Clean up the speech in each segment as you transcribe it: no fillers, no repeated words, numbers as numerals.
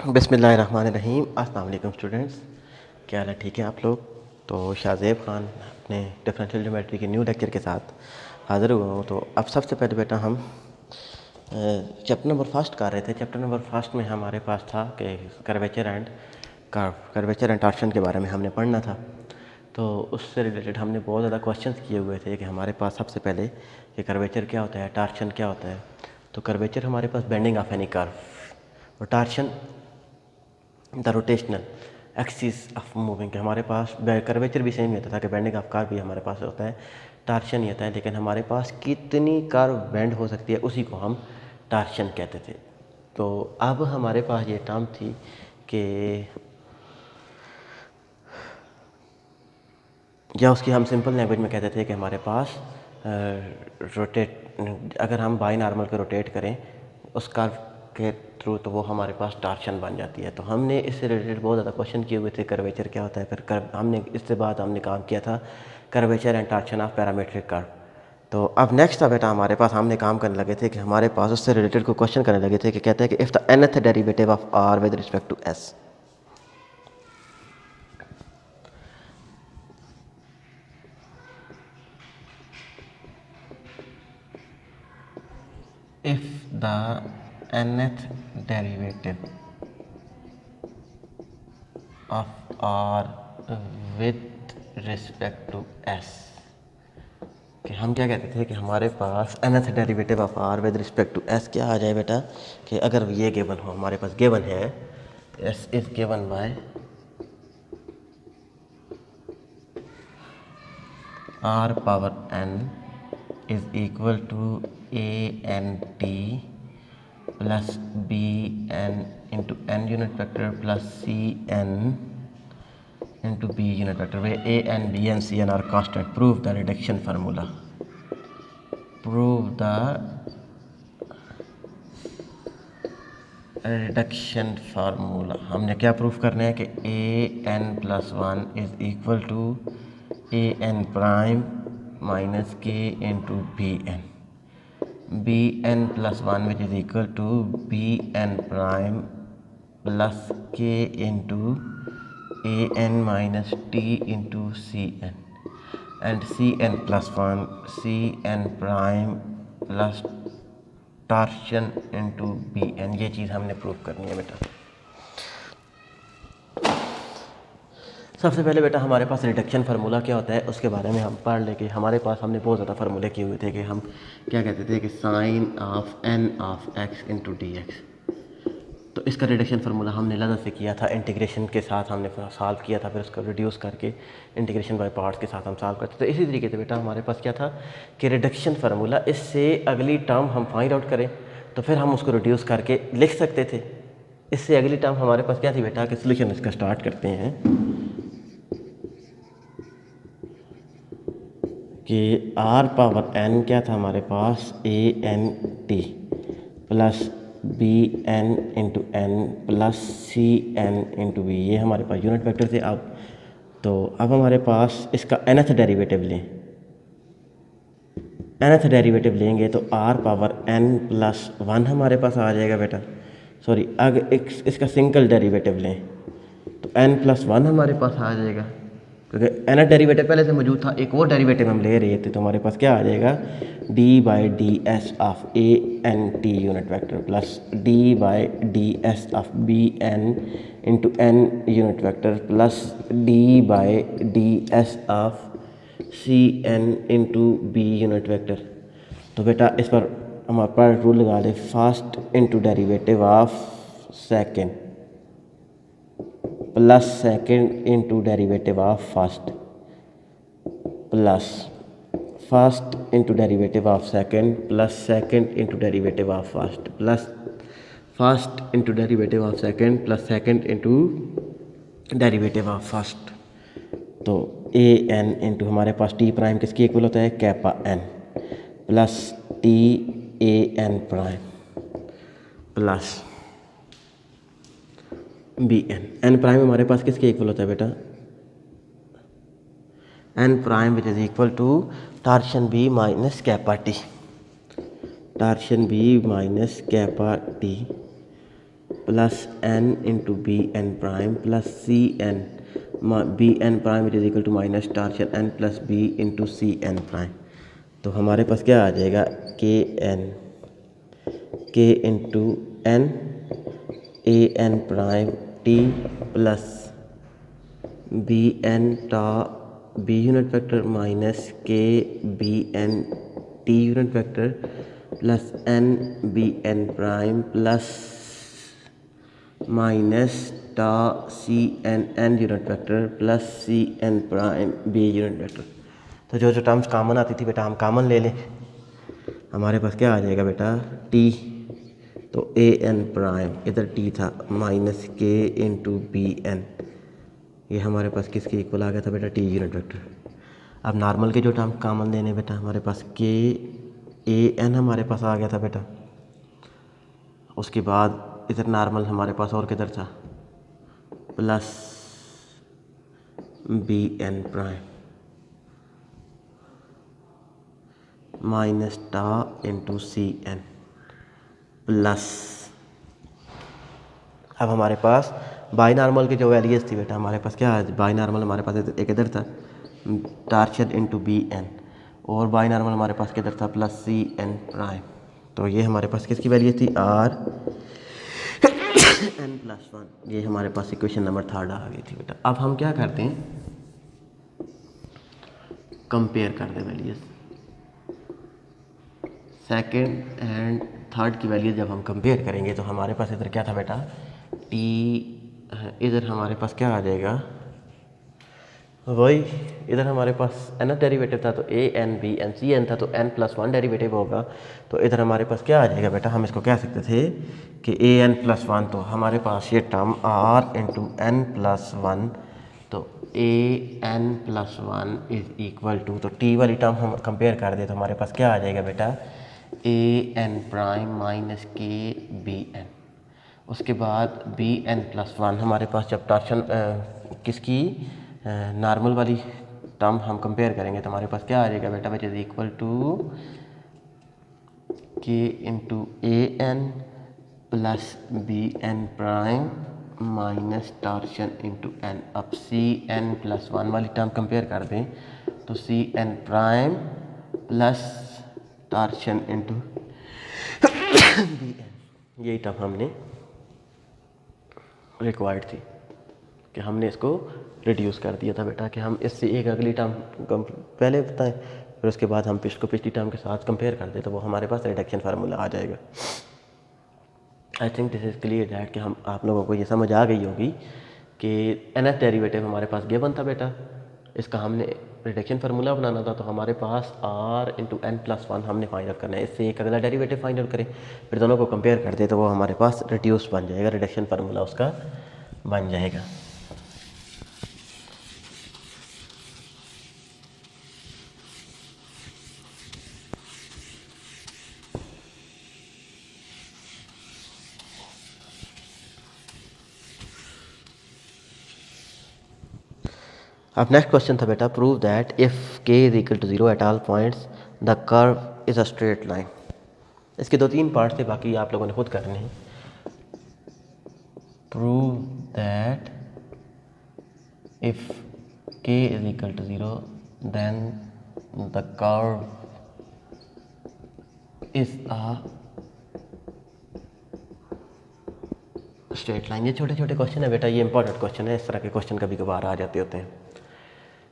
बिस्मिल्लाहिर्रहमानिर्रहीम। अस्सलाम वालेकुम स्टूडेंट्स, क्या हाल है? ठीक है आप लोग? तो शाहज़ेब ख़ान अपने डिफरेंशियल ज्योमेट्री के न्यू लेक्चर के साथ हाज़िर हुआ हूँ। तो अब सबसे पहले बेटा हम चैप्टर नंबर फर्स्ट कर रहे थे। चैप्टर नंबर फर्स्ट में हमारे पास था कि कर्वेचर एंड टॉर्शन के बारे में हमने पढ़ना था। तो उससे रिलेटेड हमने बहुत ज़्यादा क्वेश्चंस किए हुए थे कि हमारे पास सबसे पहले कि कर्वेचर क्या होता है, टॉर्शन क्या होता है। तो कर्वेचर हमारे पास बेंडिंग ऑफ एनी कर्व और torsion the rotational axis of moving. हमारे पास कर्वेचर भी सेम ही होता था कि बेंडिंग ऑफ कर्व भी हमारे पास होता है, टॉर्शन ही होता है। लेकिन हमारे पास कितनी कर्व बेंड हो सकती है उसी को हम टॉर्शन कहते थे। तो अब हमारे पास ये टर्म थी कि या उसकी हम सिंपल लैंग्वेज में कहते थे कि हमारे पास अगर हम बाई नॉर्मल को रोटेट करें उस कर्व के थ्रू तो वो हमारे पास टॉर्शन बन जाती है। तो हमने इससे रिलेटेड बहुत ज़्यादा क्वेश्चन किए हुए थे। कर्वेचर क्या होता है, फिर हमने इससे बाद हमने काम किया था curvature and torsion of parametric curve. तो अब नेक्स्ट था बेटा हमारे पास हमने काम करने लगे थे कि हमारे पास उससे रिलेटेड को क्वेश्चन करने लगे थे कि कहते हैं कि if the nth derivative of r with respect to s, if the nth derivative of r with respect to s, कि हम क्या कहते थे कि हमारे पास nth derivative of r with respect to s क्या आ जाए बेटा कि अगर ये गिवन हो, हमारे पास गिवन है s is given by r power n is equal to a n t plus B N into N unit vector plus C N into B unit vector, where A N B N C N are constant. Prove the reduction formula. Prove the reduction formula. हमने क्या proof करना है कि A N plus one is equal to A N prime minus K into B N, B N plus one which is equal to B N prime plus K into A N minus T into C N and C N plus one C N prime plus torsion into B N. ये चीज़ हमने prove करनी है बेटा। सबसे पहले बेटा हमारे पास रिडक्शन फार्मूला क्या होता है उसके बारे में हम पढ़ लेंगे। हमारे पास हमने बहुत ज़्यादा फार्मूले किए हुए थे कि हम क्या कहते थे कि sine of n of x into d x. तो इसका रिडक्शन फार्मूला हमने लदत से किया था, इंटीग्रेशन के साथ हमने सॉल्व किया था, फिर उसको रिड्यूस करके इंटीग्रेशन बाय पार्ट्स के साथ हम सॉल्व करते। तो इसी तरीके से बेटा हमारे पास क्या था कि रिडक्शन फार्मूला, इससे अगली टर्म हम फाइंड आउट करें तो फिर हम उसको रिड्यूस करके लिख सकते थे। इससे अगली टर्म हमारे पास क्या थी बेटा कि सोल्यूशन इसका स्टार्ट करते हैं कि आर पावर एन क्या था हमारे पास A N T plus B N into N plus C N into B, ये हमारे पास यूनिट वेक्टर थे। अब हमारे पास इसका nth डेरिवेटिव लें। nth डेरिवेटिव लेंगे तो r power n plus one हमारे पास आ जाएगा बेटा। सॉरी, अगर इसका सिंगल डेरिवेटिव लें तो एन प्लस वन हमारे पास आ जाएगा, क्योंकि nth डेरिवेटिव पहले से मौजूद था। एक और डेरिवेटिव हम ले रहे थे तो हमारे पास क्या आ जाएगा D by D S of A N T unit vector plus D by D S of B N into N unit vector plus D by D S of C N into B unit vector. तो बेटा इस पर हमारे पास rule लगा दे, first into derivative of second plus second into derivative of first plus first into derivative of second plus second into derivative of first plus first into derivative of second plus second into derivative of first. तो ए n into हमारे पास t prime किसकी equal होता है kappa n plus t a N prime plus B n. N prime हमारे पास किसके equal होता है बेटा n prime which is equal to torsion B minus kappa t, torsion B minus kappa t plus n into B N prime plus C n B N prime it is equal to minus torsion N plus B into C N prime. तो हमारे पास क्या आ जाएगा K into N A N prime T plus B N tau B unit vector minus K B N T unit vector plus N B N prime plus minus tau C N N unit vector plus C N prime B unit vector. तो जो जो terms common आती थी बेटा हम common ले लें। हमारे पास क्या आ जाएगा बेटा टी, तो ए एन प्राइम इधर टी था minus K into B N, ये हमारे पास किसके इक्वल आ गया था बेटा टी यूनिट वेक्टर। अब नॉर्मल के जो टर्म कॉमन लेने बेटा हमारे पास के ए एन हमारे पास आ गया था बेटा। उसके बाद इधर नॉर्मल हमारे पास और किधर था plus B N prime minus tau into C N plus, अब हमारे पास बाई नॉर्मल की जो वैल्यूज थी बेटा हमारे पास क्या है, बाई नॉर्मल हमारे पास एक इधर था टार्शन इंटू बी एन और बाई नॉर्मल हमारे पास किधर था प्लस सी एन प्राइम। तो ये हमारे पास किसकी वैल्यू थी आर एन प्लस वन, ये हमारे पास इक्वेशन नंबर 3 आ गई थी बेटा। अब हम क्या करते हैं कंपेयर कर दे वैल्यूज, सेकंड एंड थर्ड की वैल्यूज जब हम कंपेयर करेंगे तो हमारे पास इधर क्या था बेटा टी, इधर हमारे पास क्या आ जाएगा वही, इधर हमारे पास एन डेरिवेटिव था तो ए N B N C N था तो एन प्लस वन डेरिवेटिव होगा। तो इधर हमारे पास क्या आ जाएगा बेटा, हम इसको कह सकते थे कि ए एन प्लस वन, तो हमारे पास ये term R into N plus one, तो ए N plus one is equal to, तो टी वाली टर्म हम कंपेयर कर दे तो हमारे पास क्या आ जाएगा बेटा A N prime minus K B N. उसके बाद बी एन प्लस वन हमारे पास जब टार्शन किसकी नॉर्मल वाली टर्म हम कंपेयर करेंगे तो हमारे पास क्या आ जाएगा बेटा which is equal to K into A N plus B N prime minus torsion into N. अब सी एन प्लस वन वाली टर्म कंपेयर कर दें तो C N prime plus torsion into B N, यही टर्म हमने required थी कि हमने इसको रिड्यूस कर दिया था बेटा कि हम इससे एक अगली टर्म पहले बताएं फिर उसके बाद हम इसको पिछली टर्म के साथ कंपेयर कर दें तो वो हमारे पास रिडक्शन फार्मूला आ जाएगा। आई think this is clear that कि हम आप लोगों को ये समझ आ गई होगी कि nth डेरिवेटिव हमारे पास गिवन था बेटा, इसका हमने रिडक्शन फार्मूला बनाना था तो हमारे पास r into N plus one हमने फाइंड आउट करना है, इससे एक अगला डेरिवेटिव फाइंड आउट करें फिर दोनों को कंपेयर कर दे तो वो हमारे पास रिड्यूस बन जाएगा, रिडक्शन फार्मूला उसका बन जाएगा। अब नेक्स्ट क्वेश्चन था बेटा prove that if k is equal to 0 at all points the curve is a straight line. इसके 2-3 पार्ट थे, बाकी आप लोगों ने खुद करने हैं। Prove that if k is equal to 0 then the curve is a straight line. ये छोटे छोटे क्वेश्चन है बेटा, ये इंपॉर्टेंट क्वेश्चन है, इस तरह के क्वेश्चन कभी कभार आ जाते होते हैं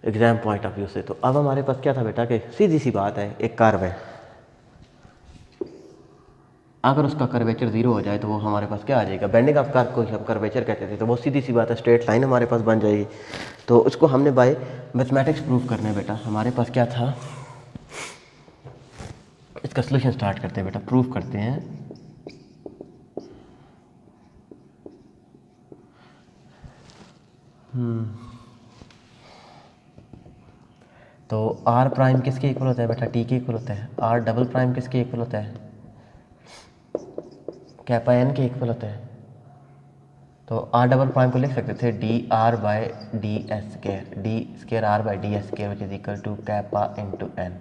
एग्जाम पॉइंट ऑफ व्यू से। तो अब हमारे पास क्या था बेटा कि सीधी सी बात है, एक कर्व है, अगर उसका कर्वेचर 0 हो जाए तो वो हमारे पास क्या आ जाएगा, बेंडिंग ऑफ कर्व को हम कर्वेचर कहते थे, तो वो सीधी सी बात है स्ट्रेट लाइन हमारे पास बन जाएगी। तो उसको हमने बाय मैथमेटिक्स प्रूव करना है बेटा। हमारे पास क्या था, इसका सोल्यूशन स्टार्ट करते हैं बेटा, प्रूव करते हैं। तो आर प्राइम किसके इक्वल होता है बेटा, टी के इक्वल होता है। आर डबल प्राइम किसके इक्वल होता है, कैपा एन के इक्वल होता है। तो आर डबल प्राइम को लिख सकते थे d r by D s square, d square r by D s square which is equal to kappa into n.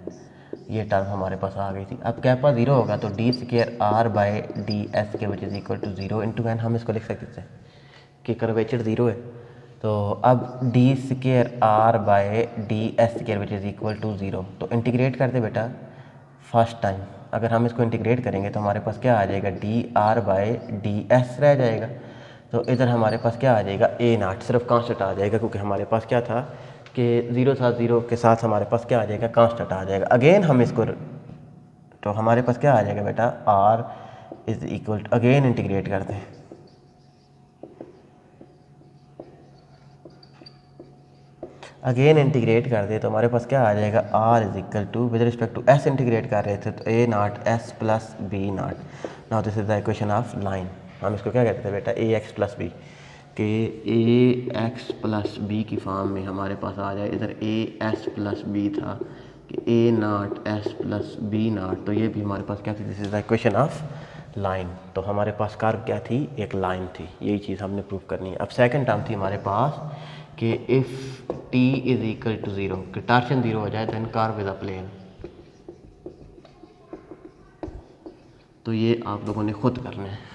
ये टर्म हमारे पास आ गई थी। अब कैपा ज़ीरो होगा तो D square are by D S K which is equal to zero into N, हम इसको लिख सकते हैं कि कर्वेचर ज़ीरो है। तो अब d square are by D s square which is equal to zero, तो इंटीग्रेट करते बेटा फर्स्ट टाइम। अगर हम इसको इंटीग्रेट करेंगे तो हमारे पास क्या आ जाएगा, d r by D s रह जाएगा। तो इधर हमारे पास क्या आ जाएगा, ए नाट सिर्फ कांस्टेंट आ जाएगा, क्योंकि हमारे पास क्या था कि ज़ीरो था, ज़ीरो के साथ हमारे पास क्या आ जाएगा, कांस्टेंट आ जाएगा। अगेन हम इसको, तो हमारे पास क्या आ जाएगा बेटा, r is equal to, again integrate करते हैं, अगेन इंटीग्रेट कर दे तो हमारे पास क्या आ जाएगा, R is equal to with respect to S integrate कर रहे थे तो A naught S plus B naught. Now this is the equation of line. हम इसको क्या कहते थे बेटा, ए एक्स प्लस बी, कि ए एक्स प्लस बी की फॉर्म में हमारे पास आ जाए। इधर ए एस प्लस बी था कि ए नाट एस प्लस बी नाट, तो ये भी हमारे पास क्या थी, this is the equation of line. तो हमारे पास कर्व क्या थी, एक लाइन थी। यही चीज़ हमने प्रूव करनी है। अब सेकंड टर्म थी हमारे पास कि if t is equal to zero, कि टॉर्शन ज़ीरो हो जाए then curve is a plane. तो ये आप लोगों ने खुद करना है।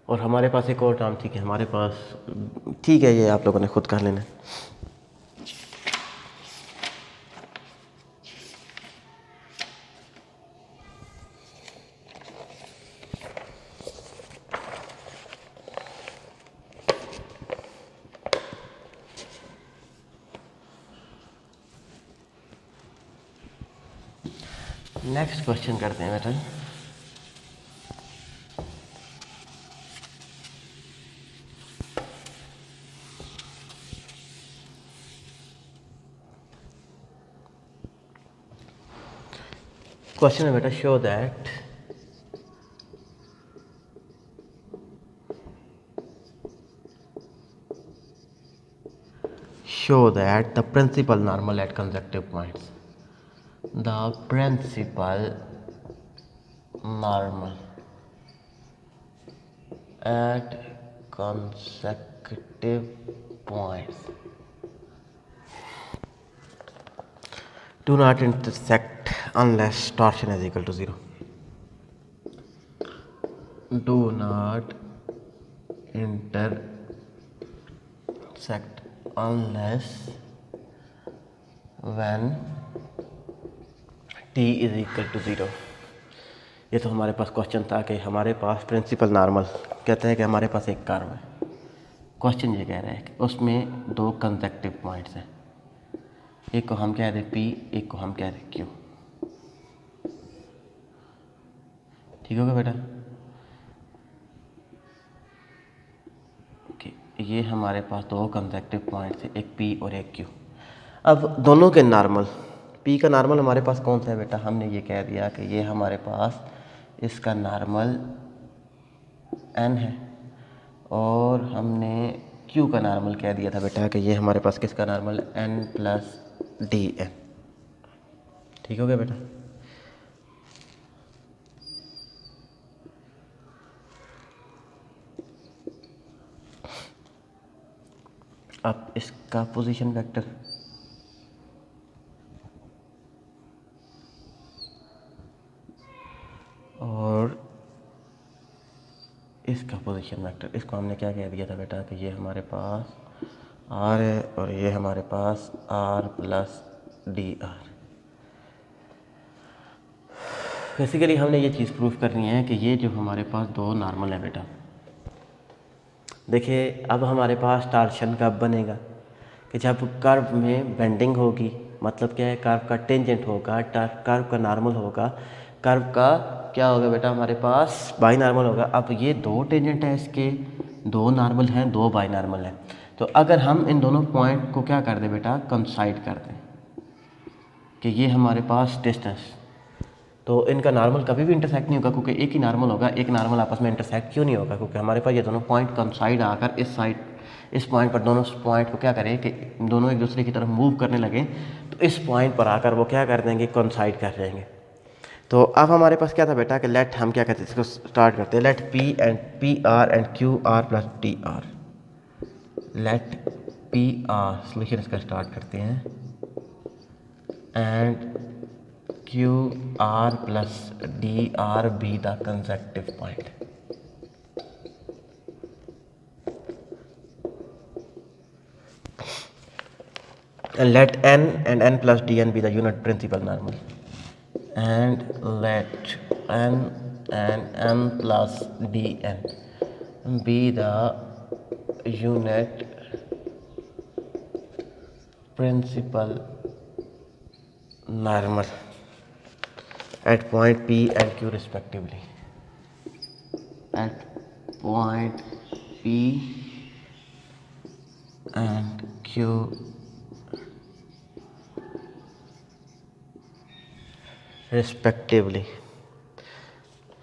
और हमारे पास एक और टर्म थी कि हमारे पास, ठीक है, ये आप लोगों ने खुद कर लेना है। नेक्स्ट क्वेश्चन करते हैं बेटा। क्वेश्चन है बेटा, show that the principal normal at consecutive points, the principal normal at consecutive points do not intersect unless torsion is equal to 0. Do not intersect unless when t is equal to 0. ये तो हमारे पास question था कि हमारे पास principal normal कहते हैं कि हमारे पास एक कर्व है। क्वेश्चन ये कह रहा है कि उसमें दो कंसेक्टिव पॉइंट्स हैं, एक को हम कह दें P, एक को हम कह दें Q। ठीक होगा बेटा? ओके, ये हमारे पास दो कंसेक्टिव पॉइंट्स हैं, एक P और एक Q। अब दोनों के नॉर्मल, P का नॉर्मल हमारे पास कौन सा है बेटा, हमने ये कह दिया कि ये हमारे पास इसका नॉर्मल n है, और हमने Q का नॉर्मल कह दिया था बेटा कि ये हमारे पास किसका normal, n plus d n. ठीक हो गया बेटा? अब इसका पोजीशन वेक्टर, और इसका पोजीशन वेक्टर, इसको हमने क्या कह दिया था बेटा कि ये हमारे पास r है और ये हमारे पास r plus d are. Basically हमने ये चीज़ प्रूफ करनी है कि ये जो हमारे पास दो नॉर्मल है बेटा, देखिए अब हमारे पास टॉर्शन कब बनेगा कि जब कर्व में बेंडिंग होगी, मतलब क्या है, कर्व का टेंजेंट होगा, कर्व का नॉर्मल होगा, कर्व का क्या होगा बेटा, हमारे पास बाई नॉर्मल होगा। अब ये दो टेंजेंट है, इसके दो नॉर्मल हैं, दो बाई नॉर्मल हैं। तो अगर हम इन दोनों पॉइंट को क्या कर दें बेटा, कंसाइड कर दें कि ये हमारे पास डिस्टेंस, तो इनका नॉर्मल कभी भी इंटरसेक्ट नहीं होगा, क्योंकि एक ही नॉर्मल होगा। एक नॉर्मल आपस में इंटरसेक्ट क्यों नहीं होगा, क्योंकि हमारे पास ये दोनों पॉइंट कंसाइड आकर इस साइड, इस पॉइंट पर दोनों पॉइंट को क्या करें कि दोनों एक दूसरे की तरफ मूव करने लगें, तो इस पॉइंट पर आकर वो क्या कर देंगे, कंसाइड कर देंगे। तो अब हमारे पास क्या था बेटा कि लेट, हम क्या कहते हैं इसको, स्टार्ट करते हैं, let p r and q r plus d r, let p r solution इसका स्टार्ट करते हैं and q r plus d r be the consecutive point. And let n and n plus dn be the unit principal normal, and let n and n plus dn be the unit principal normal at point P and Q respectively. At point P and Q respectively.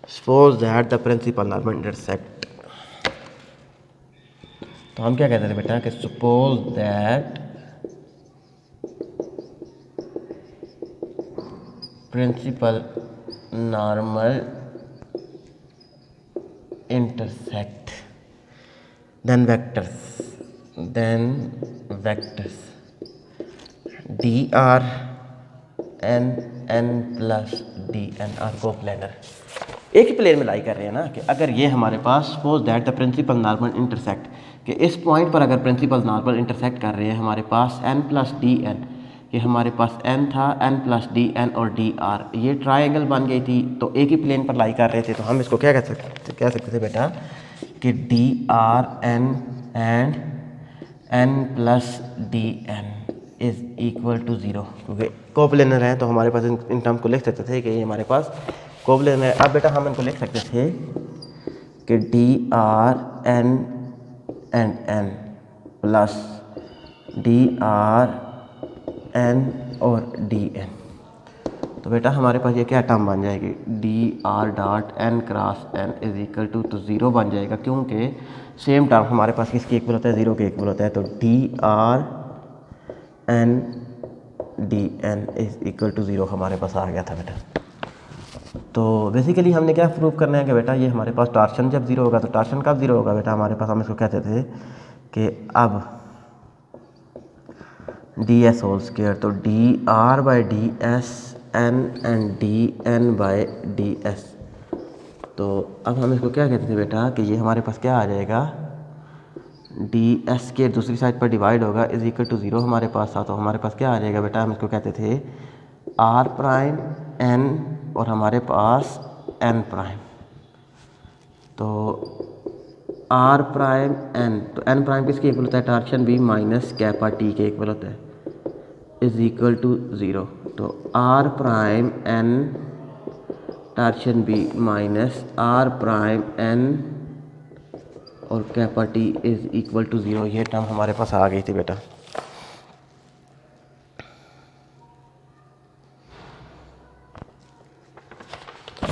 Suppose that the principal normal intersect. तो हम क्या कहते थे बेटा कि suppose that principal normal intersect, then vectors dr n plus dn are coplanar एक ही plane में लाई कर रहे हैं ना कि अगर ये हमारे पास suppose that the principal normal intersect कि इस पॉइंट पर अगर प्रिंसिपल नॉर्मल इंटरसेक्ट कर रहे हैं हमारे पास n प्लस डी एन, कि हमारे पास n था n प्लस डी एन और डी आर, ये ट्राइंगल बन गई थी तो एक ही प्लेन पर लाई कर रहे थे, तो हम इसको क्या कह सकते थे बेटा कि d r n and n plus d n is equal to zero, क्योंकि कोप्लेनर है तो हमारे पास इन टर्म को लिख सकते थे कि ये हमारे पास कोप्लेनर है। अब बेटा हम इनको लिख सकते थे कि d r n and n plus d r n और डी एन, तो बेटा हमारे पास ये क्या टर्म बन जाएगी d r dot N cross n is equal to, तो ज़ीरो बन जाएगा क्योंकि सेम टर्म हमारे पास किसके इक्वल होता है, ज़ीरो के इक्वल होता है। तो d r n d n is equal to zero हमारे पास आ गया था बेटा। तो बेसिकली हमने क्या प्रूव करना है कि बेटा ये हमारे पास टॉर्शन जब ज़ीरो होगा तो टॉर्शन कब ज़ीरो होगा बेटा हमारे पास, हम इसको कहते थे कि अब डी एस होल स्क्वायर, तो d r by D s n and d n by D s, तो अब हम इसको क्या कहते थे बेटा कि ये हमारे पास क्या आ जाएगा डी एस के दूसरी साइड पर डिवाइड होगा इज इक्वल टू ज़ीरो हमारे पास था, तो हमारे पास क्या आ जाएगा बेटा, हम इसको कहते थे आर प्राइम एन और हमारे पास एन प्राइम, तो आर प्राइम एन, तो एन प्राइम किसके इक्वल होता है torsion B minus kappa T के इक्वल होता है इज इक्वल टू ज़ीरो, तो are prime N torsion B minus R prime N और kappa T is equal to zero, ये टर्म हमारे पास आ गई थी बेटा।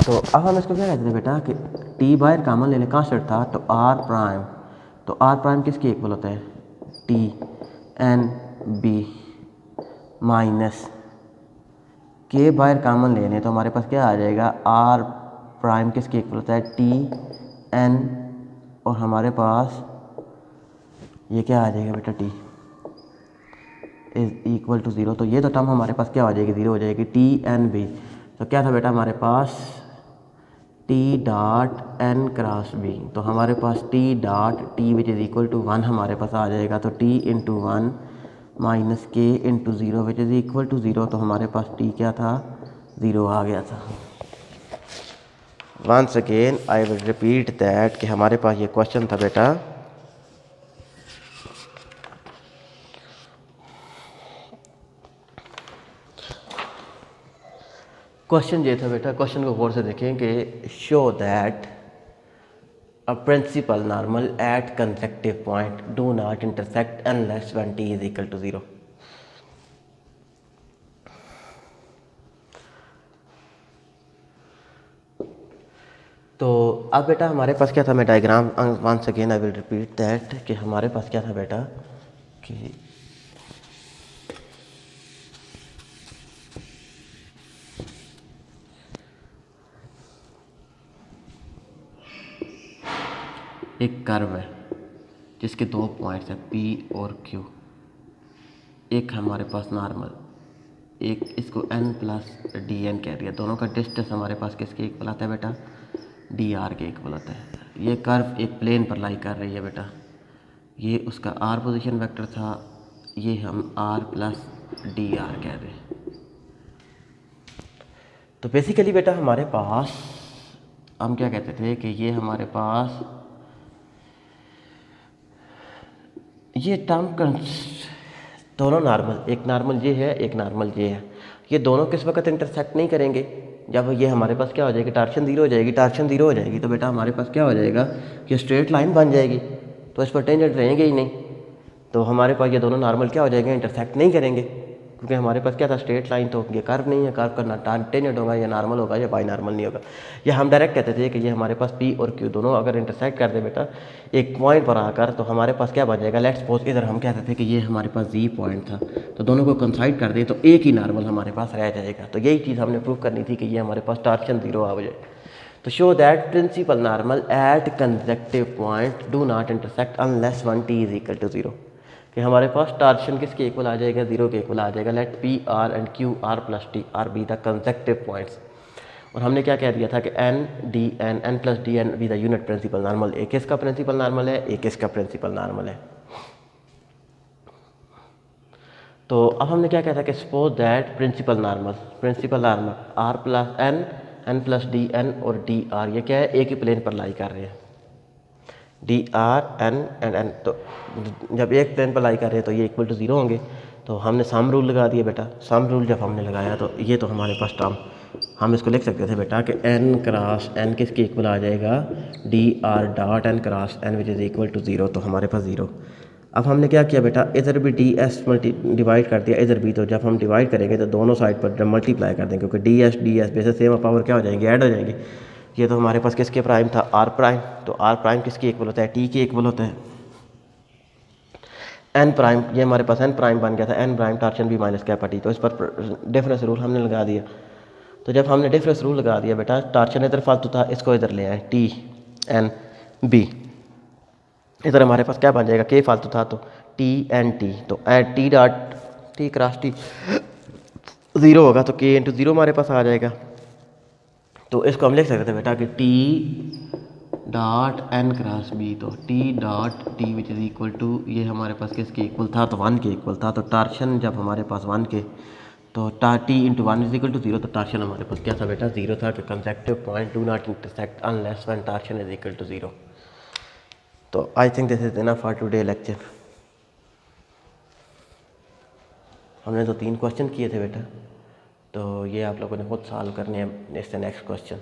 तो अब हम इसको क्या कहते थे बेटा कि टी बाहर कॉमन लेने का शर्त था, तो आर प्राइम, तो आर प्राइम किसके इक्वल होता है टी एन बी माइनस के बाहर कॉमन लेने, तो हमारे पास क्या आ जाएगा आर प्राइम किसके इक्वल होता है टी एन और हमारे पास ये क्या आ जाएगा बेटा t is equal to zero, तो ये तो टर्म हमारे पास क्या हो जाएगी ज़ीरो हो जाएगी टी एन बी, तो क्या था बेटा हमारे पास T dot N cross B, तो हमारे पास T dot T which is equal to one हमारे पास आ जाएगा, तो T into one minus K into zero which is equal to zero, तो हमारे पास टी क्या था ज़ीरो आ गया था। Once again I will repeat that कि हमारे पास ये क्वेश्चन था बेटा क्वेश्चन ये था बेटा, क्वेश्चन को गौर से देखें कि show that a principal normal at consecutive point do not intersect unless when t is equal to zero. तो अब बेटा हमारे पास क्या था, मैं diagram once again I will repeat that कि हमारे पास क्या था बेटा कि एक कर्व है जिसके दो पॉइंट्स हैं P और Q, एक हमारे पास नॉर्मल, एक इसको n प्लस डी एन कह दिया। दोनों का डिस्टेंस हमारे पास किसके इक्वल आता है बेटा? डी आर के इक्वल आता है। ये कर्व एक प्लेन पर लाई कर रही है बेटा। ये उसका आर पोजीशन वेक्टर था, ये हम आर प्लस डी आर कह रहे हैं। तो बेसिकली बेटा हमारे पास हम क्या कहते थे कि ये हमारे पास ये टर्म दोनों नॉर्मल, एक नॉर्मल ये है, एक नॉर्मल ये है, ये दोनों किस वक्त इंटरसेक्ट नहीं करेंगे? जब ये हमारे पास क्या हो जाएगी? टार्शन जीरो हो जाएगी। टार्शन जीरो हो जाएगी तो बेटा हमारे पास क्या हो जाएगा? ये स्ट्रेट लाइन बन जाएगी, तो इस पर टेंजेंट रहेंगे ही नहीं। तो हमारे पास ये दोनों नॉर्मल क्या हो जाएंगे? इंटरसेक्ट नहीं करेंगे, क्योंकि हमारे पास क्या था? Straight line. तो ये कर्व नहीं है, कर्व का ना टेंजेंट होगा, या नॉर्मल होगा, या बाई नॉर्मल नहीं होगा। या हम डायरेक्ट कहते थे कि ये हमारे पास पी और क्यू दोनों अगर इंटरसेक्ट कर दे बेटा एक पॉइंट पर आकर, तो हमारे पास क्या बन जाएगा? लेट्स सपोज इधर हम कहते थे कि ये हमारे पास जी पॉइंट था, तो दोनों को कंसाइड कर दे तो एक ही नॉर्मल हमारे पास रह जाएगा। तो यही चीज़ हमने प्रूव करनी थी कि ये हमारे पास टार्शन जीरो आ जाए। तो show that principal normal at consecutive point do not intersect unless when t is equal to zero. कि हमारे पास टार्शन किसके इक्वल आ जाएगा? जीरो के इक्वल आ जाएगा। Let p r and q r plus t r be the consecutive points. और हमने क्या कह दिया था कि n d n n plus d n be the unit principal normal. एक इसका प्रिंसिपल नॉर्मल है, एक इसका प्रिंसिपल नॉर्मल है। तो अब हमने क्या कहा था कि suppose that principal normal r plus n n plus d n और डी आर, ये क्या है? एक ही प्लेन पर लाई कर रहे हैं, d r n and n. तो जब एक प्लेन पर लाई कर रहे हैं तो ये इक्वल टू ज़ीरो होंगे। तो हमने सम रूल लगा दिया बेटा। सम रूल जब हमने लगाया तो ये तो हमारे पास टर्म हम इसको लिख सकते थे बेटा कि एन क्रॉस एन किसके इक्वल आ जाएगा? D r dot N cross n which is equal to zero. तो हमारे पास ज़ीरो। अब हमने क्या किया बेटा? इधर भी डी एस डिवाइड कर दिया, इधर भी। तो जब हम डिवाइड करेंगे तो दोनों साइड पर जब मल्टीप्लाई कर देंगे, क्योंकि D S base same power क्या हो जाएंगे? ऐड हो जाएंगे। ये तो हमारे पास किसके प्राइम था? R prime. तो आर प्राइम किसके इक्वल होता है? टी के इक्वल होता है। एन प्राइम, ये हमारे पास एन प्राइम बन गया था। एन प्राइम टार्शन भी माइनस कैपा टी। तो इस पर डिफरेंस रूल हमने लगा दिया। तो जब हमने डिफरेंस रूल लगा दिया बेटा, टार्शन इधर फालतू था, इसको इधर ले आए, टी एन बी। इधर हमारे पास क्या बन जाएगा? के फालतू था तो टी एन टी। तो n t dot t cross t zero होगा, तो के इंटू ज़ीरो हमारे पास आ जाएगा। तो इसको हम लिख सकते थे बेटा कि T dot N cross B. तो T dot T which is equal to, ये हमारे पास किसके इक्वल था? तो वन के इक्वल था। तो टार्शन जब हमारे पास वन के, तो T into one is equal to zero. तो टार्शन हमारे पास क्या था बेटा? जीरो था। कि consecutive point do not intersect unless when torsion is equal to zero. तो I think this is enough for today lecture. हमने तो 3 क्वेश्चन किए थे बेटा, तो ये आप लोगों ने खुद सॉल्व करने हैं। इससे नेक्स्ट क्वेश्चन